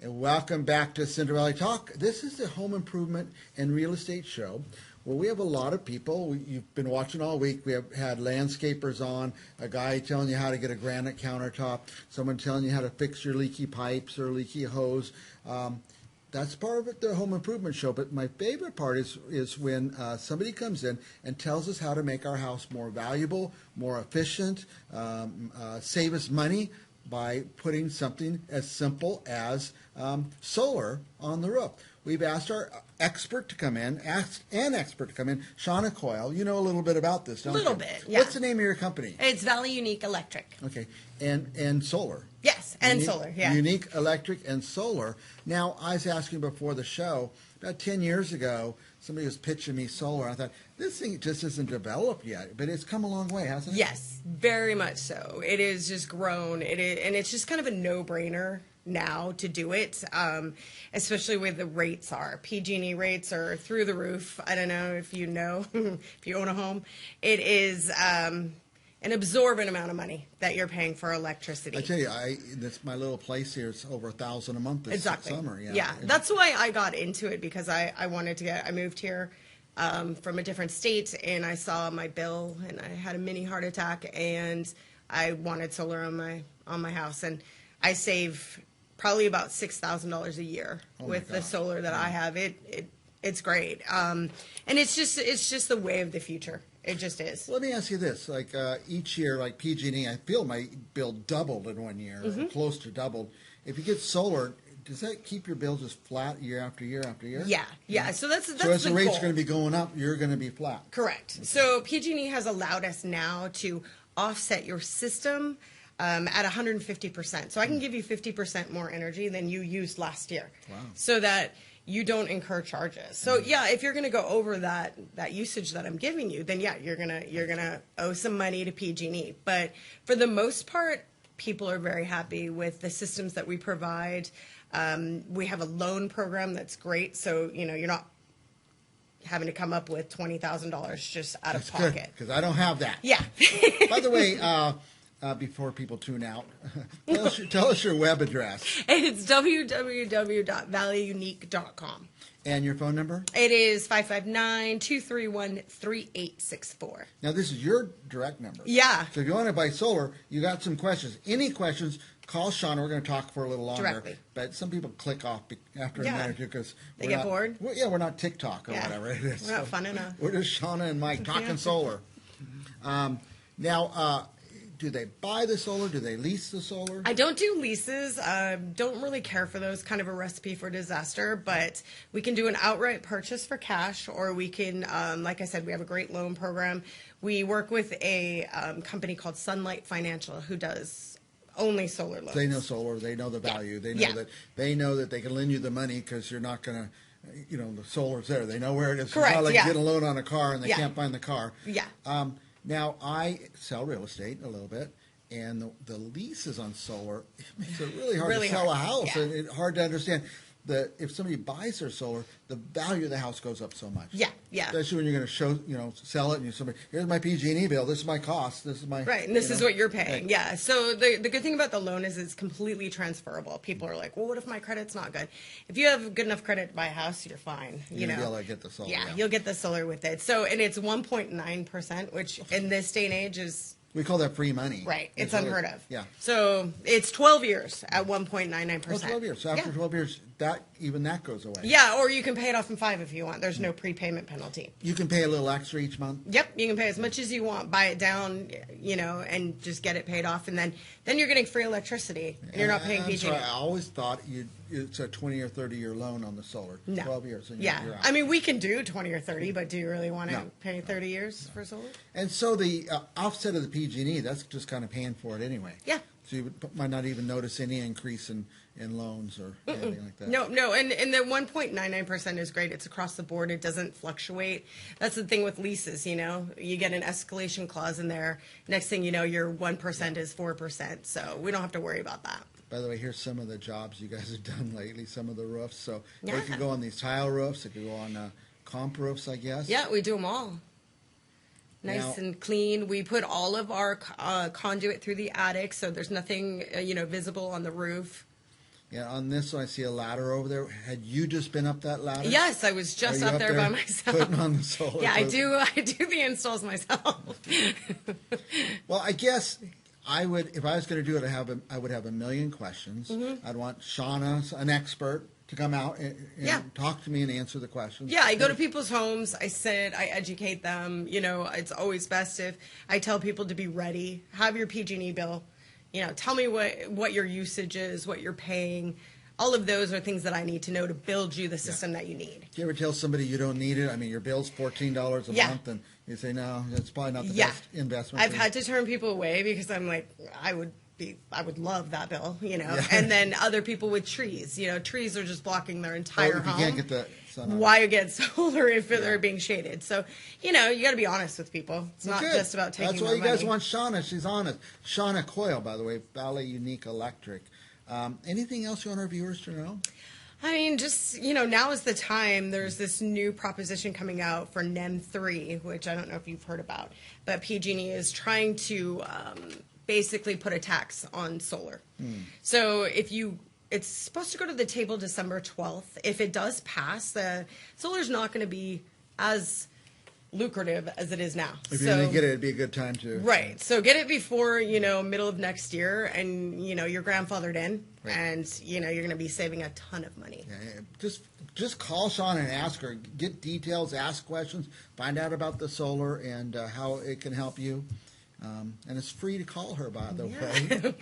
and welcome back to Cinderella Talk. This is the home improvement and real estate show where we have a lot of people. You've been watching all week. We have had landscapers on, a guy telling you how to get a granite countertop, someone telling you how to fix your leaky pipes or leaky hose. That's part of it, the home improvement show. But my favorite part is when somebody comes in and tells us how to make our house more valuable, more efficient, save us money by putting something as simple as solar on the roof. We've asked our expert to come in, Shauna Coyle. You know a little bit about this, don't you? A little bit, yeah. What's the name of your company? It's Valley Unique Electric. Okay, and solar. Yes, and solar, yeah. Unique Electric and solar. Now, I was asking before the show, about 10 years ago, somebody was pitching me solar. I thought, this thing just isn't developed yet, but it's come a long way, hasn't it? Yes, very much so. It is just grown. And it's just kind of a no-brainer now to do it, especially where the rates are. PG&E rates are through the roof. I don't know if you know, if you own a home. It is an absorbent amount of money that you're paying for electricity. I tell you, this my little place here is over $1,000 a month this summer. Yeah, that's why I got into it, because I wanted to I moved here from a different state, and I saw my bill, and I had a mini heart attack, and I wanted solar on my house, and I save probably about $6,000 a year with the solar that I have. It's great, and it's just the way of the future. It just is. Let me ask you this: like each year, like PG&E, I feel my bill doubled in one year, or close to doubled. If you get solar, does that keep your bill just flat year after year after year? Yeah. So that's so as the rates goal. are going to be going up, you're going to be flat. Correct. Okay. So PG&E has allowed us now to offset your system at 150%. So I can give you 50% more energy than you used last year. Wow. So that you don't incur charges. So yeah, if you're going to go over that usage that I'm giving you, then yeah, you're gonna owe some money to PG&E. But for the most part, people are very happy with the systems that we provide. We have a loan program that's great, so you're not having to come up with $20,000 just out of pocket. Because I don't have that. Yeah. By the way, before people tune out, tell us your web address. It's www.valleyunique.com. And your phone number? It is 559-231-3864. Now, this is your direct number. Yeah. So if you want to buy solar, you got some questions. Any questions, call Shauna. We're going to talk for a little longer. Directly. But some people click off after a minute or two because they get bored. We're not TikTok or whatever it is. We're not fun enough. We're just Shauna and Mike talking solar. Now, do they buy the solar? Do they lease the solar? I don't do leases. Don't really care for those. Kind of a recipe for disaster. But we can do an outright purchase for cash, or we can, like I said, we have a great loan program. We work with a company called Sunlight Financial who does only solar loans. They know solar. They know the value. They know they know that they can lend you the money because you're not going to. The solar's there. They know where it is. Correct. It's not like you get a loan on a car and they can't find the car. Yeah. Now, I sell real estate a little bit, and the leases on solar, it makes it really hard to sell a house, and it's hard to understand that if somebody buys their solar, the value of the house goes up so much. Yeah. Especially when you're going to sell it, and somebody, here's my PG&E bill, this is my cost, this is my... Right, and this is what you're paying, yeah. So the good thing about the loan is it's completely transferable. People are like, well, what if my credit's not good? If you have good enough credit to buy a house, you're fine. You'll be able to get the solar. Yeah, you'll get the solar with it. So, and it's 1.9%, which in this day and age is... We call that free money. Right. It's unheard of. Yeah. So it's 12 years at 1.99%. Oh, 12 years. So after 12 years, that goes away. Yeah, or you can pay it off in 5 if you want. There's no prepayment penalty. You can pay a little extra each month? Yep. You can pay as much as you want. Buy it down, and just get it paid off. And then you're getting free electricity. And you're not paying PG&E. I always thought it's a 20 or 30 year loan on the solar. No. 12 years. And yeah. you're out. I mean, we can do 20 or 30, but do you really want to pay 30 years for solar? And so the offset of the PG&E, that's just kind of paying for it anyway. Yeah. So you might not even notice any increase in loans or anything like that. No, and the 1.99% is great. It's across the board. It doesn't fluctuate. That's the thing with leases, you get an escalation clause in there. Next thing you know, your 1% is 4%. So we don't have to worry about that. By the way, here's some of the jobs you guys have done lately, some of the roofs. So they could go on these tile roofs. They could go on comp roofs, I guess. Yeah, we do them all. Nice and clean. We put all of our conduit through the attic, so there's nothing, visible on the roof. Yeah, on this one, I see a ladder over there. Had you just been up that ladder? Yes, I was just Are you up there by myself. Putting on the solar. Yeah, I do the installs myself. Well, I guess I would, if I was going to do it, I would have a million questions. Mm-hmm. I'd want Shauna, an expert, to come out and Yeah. talk to me and answer the questions. Yeah, I go to people's homes, I sit, I educate them. You know, it's always best if I tell people to be ready, have your PG&E bill. You know, tell me what your usage is, what you're paying. All of those are things that I need to know to build you the system that you need. Do you ever tell somebody you don't need it? I mean, your bill's $14 a Yeah. month, and you say, no, it's probably not the Yeah. best investment. I've for you." had to turn people away because I'm like, I would love that bill, you know. Yeah. And then other people with trees, you know, trees are just blocking their entire if you home. can't get the sun on. Why get solar if they're being shaded? So, you know, you got to be honest with people. It's Well, not good. just about taking That's why their you guys money. want Shauna. She's honest. Shauna Coyle, by the way, Valley Unique Electric. Anything else you want our viewers to know? I mean, just, you know, now is the time. There's this new proposition coming out for NEM 3, which I don't know if you've heard about, but PG&E is trying to basically put a tax on solar. So it's supposed to go to the table December 12th. If it does pass, the solar's not going to be as lucrative as it is now. If you're going to get it, it'd be a good time to. Right. So get it before, you know, middle of next year, and, you know, you're grandfathered in, Right. and, you know, you're going to be saving a ton of money. Yeah, just call Shauna and ask her. Get details, ask questions, find out about the solar and how it can help you. And it's free to call her, by the way.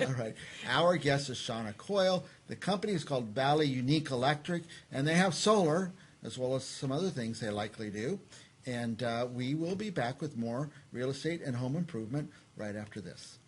All right. Our guest is Shauna Coyle. The company is called Valley Unique Electric, and they have solar as well as some other things they likely do. And we will be back with more real estate and home improvement right after this.